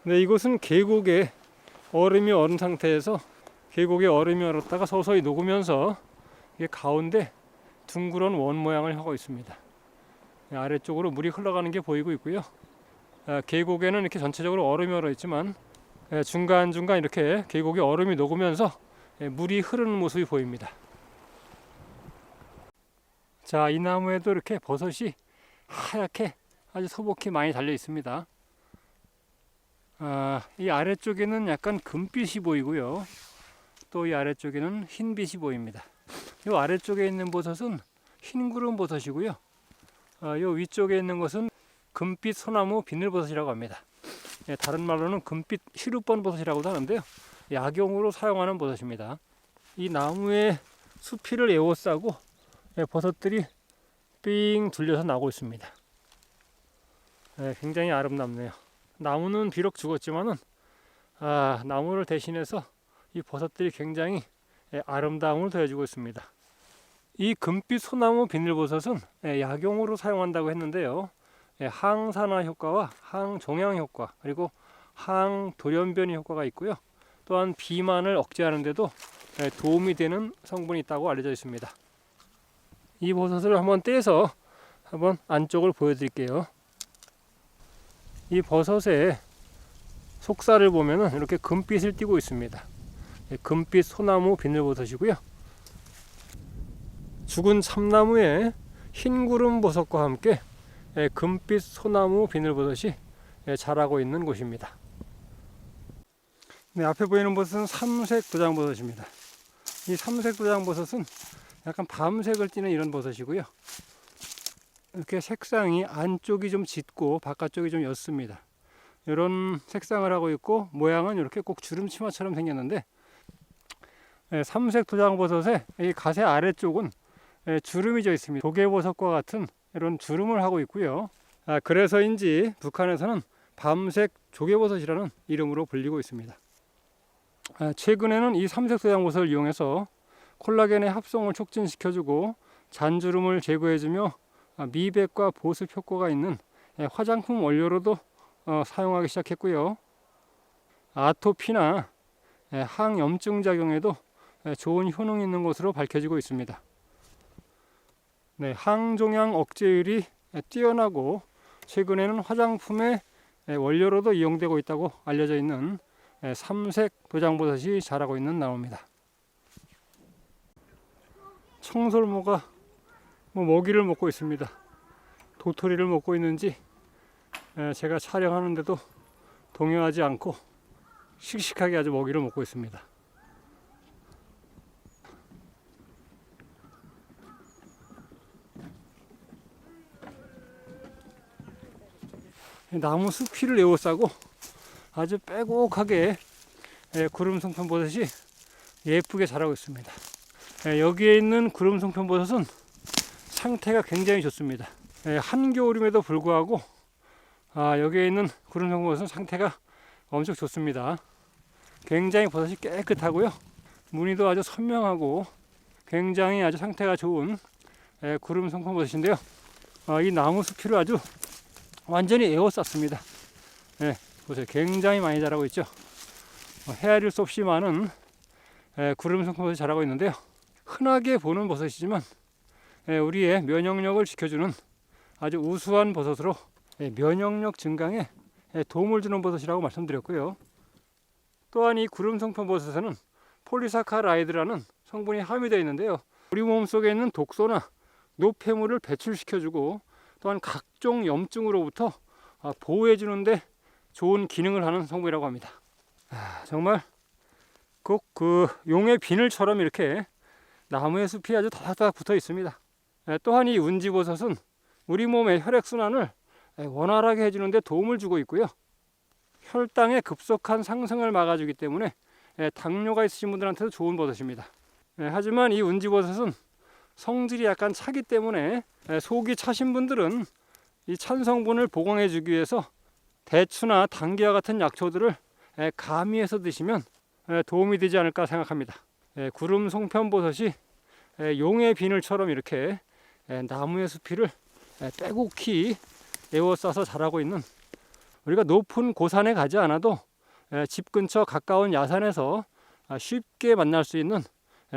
네, 이곳은 계곡에 얼음이 얼은 상태에서 계곡에 얼음이 얼었다가 서서히 녹으면서 이게 가운데 둥그런 원 모양을 하고 있습니다. 아래쪽으로 물이 흘러가는 게 보이고 있고요. 계곡에는 이렇게 전체적으로 얼음이 얼어 있지만 중간중간 이렇게 계곡에 얼음이 녹으면서 물이 흐르는 모습이 보입니다. 자, 이 나무에도 이렇게 버섯이 하얗게 아주 소복히 많이 달려 있습니다. 이 아래쪽에는 약간 금빛이 보이고요. 또 이 아래쪽에는 흰빛이 보입니다. 이 아래쪽에 있는 버섯은 흰구름 버섯이고요. 이 위쪽에 있는 것은 금빛 소나무 비늘버섯이라고 합니다. 다른 말로는 금빛 시루번 버섯이라고도 하는데요. 약용으로 사용하는 버섯입니다. 이 나무에 수피를 에워싸고 버섯들이 삥 둘려서 나오고 있습니다. 굉장히 아름답네요. 나무는 비록 죽었지만은 나무를 대신해서 이 버섯들이 굉장히 아름다움을 더해주고 있습니다. 이 금빛 소나무 비늘버섯은 약용으로 사용한다고 했는데요. 항산화 효과와 항종양 효과 그리고 항돌연변이 효과가 있고요. 또한 비만을 억제하는 데도 도움이 되는 성분이 있다고 알려져 있습니다. 이 버섯을 한번 떼서 한번 안쪽을 보여드릴게요. 이 버섯의 속살을 보면은 이렇게 금빛을 띠고 있습니다. 금빛 소나무 비늘버섯이고요. 죽은 참나무에 흰구름 버섯과 함께 금빛 소나무 비늘버섯이 자라고 있는 곳입니다. 네, 앞에 보이는 버섯은 삼색 도장버섯입니다. 이 삼색 도장버섯은 약간 밤색을 띠는 이런 버섯이고요. 이렇게 색상이 안쪽이 좀 짙고 바깥쪽이 좀 옅습니다. 이런 색상을 하고 있고 모양은 이렇게 꼭 주름치마처럼 생겼는데 삼색 도장버섯의 이 가세 아래쪽은 주름이 져 있습니다. 조개버섯과 같은 이런 주름을 하고 있고요. 그래서인지 북한에서는 밤색 조개버섯이라는 이름으로 불리고 있습니다. 최근에는 이 삼색 도장버섯을 이용해서 콜라겐의 합성을 촉진시켜주고 잔주름을 제거해주며 미백과 보습 효과가 있는 화장품 원료로도 사용하기 시작했고요. 아토피나 항염증 작용에도 좋은 효능이 있는 것으로 밝혀지고 있습니다. 네, 항종양 억제율이 뛰어나고 최근에는 화장품의 원료로도 이용되고 있다고 알려져 있는 삼색 도장버섯이 자라고 있는 나무입니다. 청설모가 먹이를 먹고 있습니다. 도토리를 먹고 있는지 제가 촬영하는데도 동요하지 않고 씩씩하게 아주 먹이를 먹고 있습니다. 나무 숲피를 에워싸고 아주 빼곡하게 구름송편버섯이 예쁘게 자라고 있습니다. 여기에 있는 구름송편버섯은 상태가 굉장히 좋습니다. 한겨울임에도 불구하고 여기에 있는 구름송편버섯은 상태가 엄청 좋습니다. 굉장히 버섯이 깨끗하고요. 무늬도 아주 선명하고 굉장히 아주 상태가 좋은 구름송편버섯인데요. 이 나무 숲피를 아주 완전히 에워쌌습니다. 보세요. 굉장히 많이 자라고 있죠. 헤아릴 수 없이 많은 구름송편버섯이 자라고 있는데요. 흔하게 보는 버섯이지만 우리의 면역력을 지켜주는 아주 우수한 버섯으로 면역력 증강에 도움을 주는 버섯이라고 말씀드렸고요. 또한 이 구름송편버섯에는 폴리사카라이드라는 성분이 함유되어 있는데요. 우리 몸속에 있는 독소나 노폐물을 배출시켜주고 또한 각종 염증으로부터 보호해 주는데 좋은 기능을 하는 성분이라고 합니다. 정말 꼭 그 용의 비늘처럼 이렇게 나무의 숲이 아주 다닥다닥 붙어 있습니다. 또한 이 운지버섯은 우리 몸의 혈액순환을 원활하게 해주는 데 도움을 주고 있고요. 혈당의 급속한 상승을 막아주기 때문에 당뇨가 있으신 분들한테도 좋은 버섯입니다. 하지만 이 운지버섯은 성질이 약간 차기 때문에 속이 차신 분들은 이 찬 성분을 보강해 주기 위해서 대추나 당귀와 같은 약초들을 가미해서 드시면 도움이 되지 않을까 생각합니다. 구름 송편버섯이 용의 비늘처럼 이렇게 나무의 수피를 빼곡히 에워싸서 자라고 있는 우리가 높은 고산에 가지 않아도 집 근처 가까운 야산에서 쉽게 만날 수 있는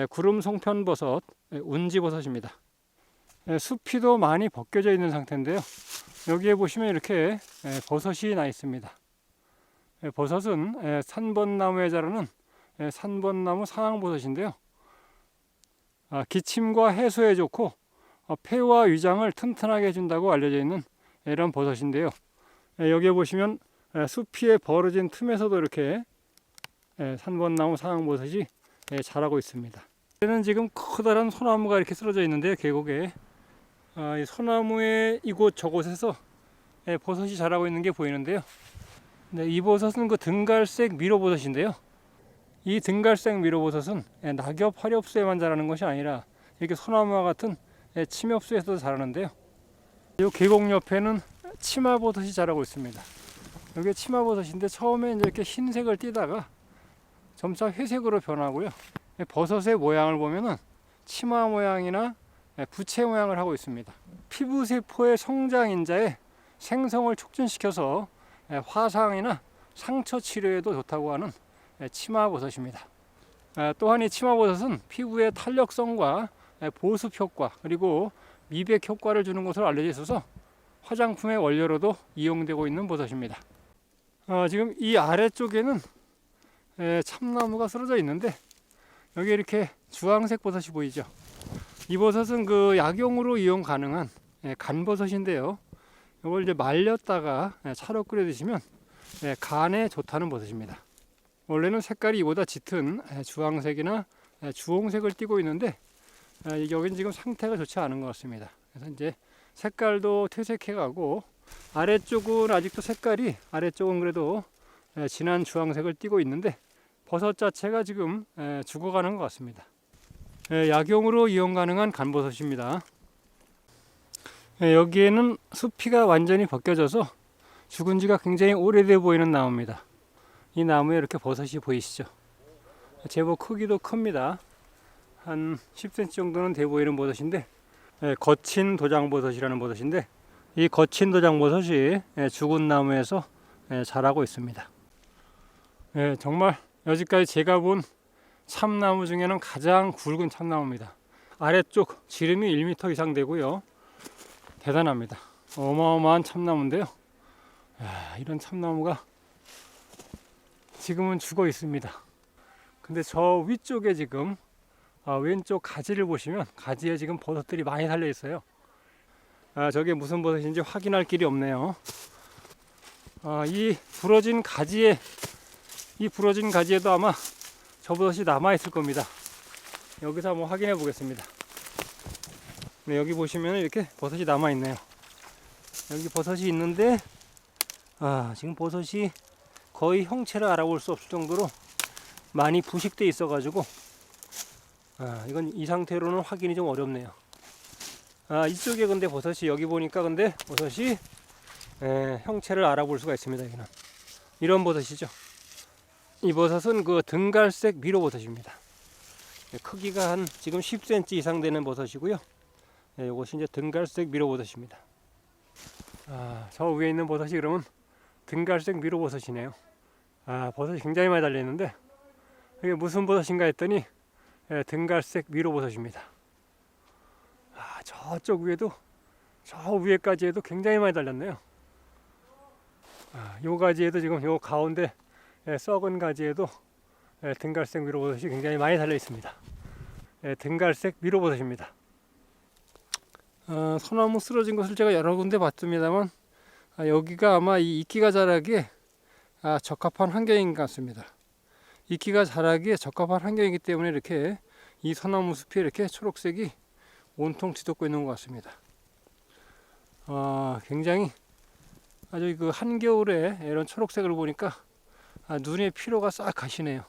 구름 송편버섯, 운지버섯입니다. 숲이도 많이 벗겨져 있는 상태인데요. 여기에 보시면 이렇게 버섯이 나 있습니다. 버섯은 산번나무에 자라는 산번나무 상황버섯인데요. 기침과 해소에 좋고 폐와 위장을 튼튼하게 해준다고 알려져 있는 이런 버섯인데요. 여기에 보시면 숲이 벌어진 틈에서도 이렇게 산번나무 상황버섯이 자라고 있습니다. 여기는 지금 커다란 소나무가 이렇게 쓰러져 있는데요. 계곡에 이 소나무의 이곳 저곳에서 버섯이 자라고 있는 게 보이는데요. 이 버섯은 그 등갈색 미로버섯인데요. 이 등갈색 미로버섯은 낙엽 화렵수에만 자라는 것이 아니라 이렇게 소나무와 같은 침엽수에서도 자라는데요. 이 계곡 옆에는 치마버섯이 자라고 있습니다. 여기 치마버섯인데 처음에 이렇게 흰색을 띠다가 점차 회색으로 변하고요. 버섯의 모양을 보면은 치마 모양이나 부채 모양을 하고 있습니다. 피부세포의 성장인자에 생성을 촉진시켜서 화상이나 상처 치료에도 좋다고 하는 치마버섯입니다. 또한 이 치마버섯은 피부의 탄력성과 보습 효과 그리고 미백 효과를 주는 것으로 알려져 있어서 화장품의 원료로도 이용되고 있는 버섯입니다. 지금 이 아래쪽에는 참나무가 쓰러져 있는데 여기 이렇게 주황색 버섯이 보이죠. 이 버섯은 그 약용으로 이용 가능한 간버섯인데요. 이걸 이제 말렸다가 차로 끓여 드시면 간에 좋다는 버섯입니다. 원래는 색깔이 이보다 짙은 주황색이나 주홍색을 띠고 있는데 여기는 지금 상태가 좋지 않은 것 같습니다. 그래서 이제 색깔도 퇴색해 가고 아래쪽은 아직도 색깔이 아래쪽은 그래도 진한 주황색을 띠고 있는데 버섯 자체가 지금 죽어가는 것 같습니다. 약용으로 이용 가능한 간버섯입니다. 여기에는 숲이가 완전히 벗겨져서 죽은 지가 굉장히 오래돼 보이는 나무입니다. 이 나무에 이렇게 버섯이 보이시죠? 제법 크기도 큽니다. 한 10cm 정도는 돼 보이는 버섯인데 거친 도장버섯이라는 버섯인데 이 거친 도장버섯이 죽은 나무에서 자라고 있습니다. 정말 여지까지 제가 본 참나무 중에는 가장 굵은 참나무입니다. 아래쪽 지름이 1m 이상 되고요. 대단합니다. 어마어마한 참나무인데요. 이런 참나무가 지금은 죽어 있습니다. 근데 저 위쪽에 지금 왼쪽 가지를 보시면 가지에 지금 버섯들이 많이 달려 있어요. 저게 무슨 버섯인지 확인할 길이 없네요. 이 부러진 가지에도 아마 저 버섯이 남아 있을 겁니다. 여기서 한번 확인해 보겠습니다. 네, 여기 보시면 이렇게 버섯이 남아 있네요. 여기 버섯이 있는데 지금 버섯이 거의 형체를 알아볼 수 없을 정도로 많이 부식돼 있어 가지고 이건 이 상태로는 확인이 좀 어렵네요. 이쪽에 근데 버섯이 여기 보니까 근데 버섯이 형체를 알아볼 수가 있습니다. 여기는 이런 버섯이죠. 이 버섯은 그 등갈색 미로버섯입니다. 크기가 한 지금 10cm 이상 되는 버섯이고요. 이것이 이제 등갈색 미로버섯입니다. 저 위에 있는 버섯이 그러면 등갈색 미로버섯이네요. 버섯이 굉장히 많이 달려 있는데 이게 무슨 버섯인가 했더니 등갈색 미로버섯입니다. 저쪽 위에도 저 위에까지 해도 굉장히 많이 달렸네요. 요 가지에도 지금 요 가운데 썩은 가지에도 등갈색 미로버섯이 굉장히 많이 달려 있습니다. 등갈색 미로버섯입니다. 소나무 쓰러진 것을 제가 여러 군데 봤습니다만 여기가 아마 이 이끼가 자라기에 적합한 환경인 것 같습니다. 이끼가 자라기에 적합한 환경이기 때문에 이렇게 이 소나무 숲이 이렇게 초록색이 온통 뒤덮고 있는 것 같습니다. 굉장히 아주 그 한겨울에 이런 초록색을 보니까 눈의 피로가 싹 가시네요.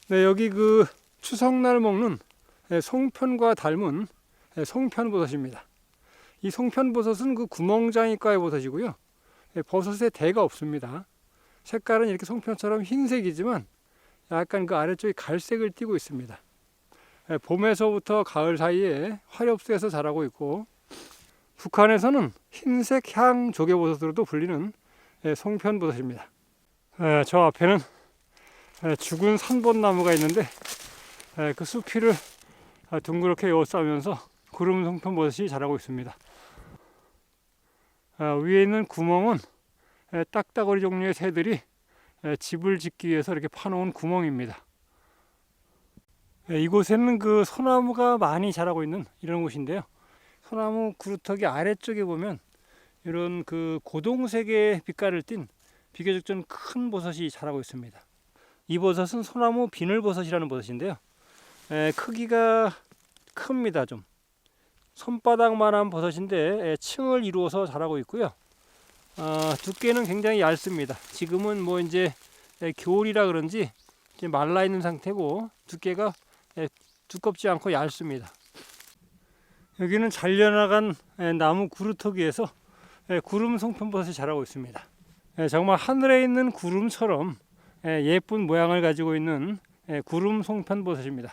네, 여기 그 추석날 먹는 송편과 닮은 송편버섯입니다. 이 송편버섯은 그 구멍장이과의 버섯이고요. 버섯에 대가 없습니다. 색깔은 이렇게 송편처럼 흰색이지만 약간 그 아래쪽에 갈색을 띠고 있습니다. 봄에서부터 가을 사이에 화렵수에서 자라고 있고 북한에서는 흰색 향 조개버섯으로도 불리는 송편버섯입니다. 저 앞에는 죽은 산본나무가 있는데 그 수피를 둥그렇게 에워싸면서 구름 송편버섯이 자라고 있습니다. 위에 있는 구멍은 딱따구리 종류의 새들이 집을 짓기 위해서 이렇게 파놓은 구멍입니다. 이곳에는 그 소나무가 많이 자라고 있는 이런 곳인데요. 소나무 구루터기 아래쪽에 보면 이런 그 고동색의 빛깔을 띤 비교적 좀 큰 버섯이 자라고 있습니다. 이 버섯은 소나무 비늘버섯이라는 버섯인데요. 크기가 큽니다. 좀 손바닥만한 버섯인데 층을 이루어서 자라고 있고요. 두께는 굉장히 얇습니다. 지금은 뭐 이제 겨울이라 그런지 이제 말라 있는 상태고 두께가 두껍지 않고 얇습니다. 여기는 잘려나간 나무 구루터기에서 구름 송편버섯이 자라고 있습니다. 정말 하늘에 있는 구름처럼 예쁜 모양을 가지고 있는 구름 송편버섯입니다.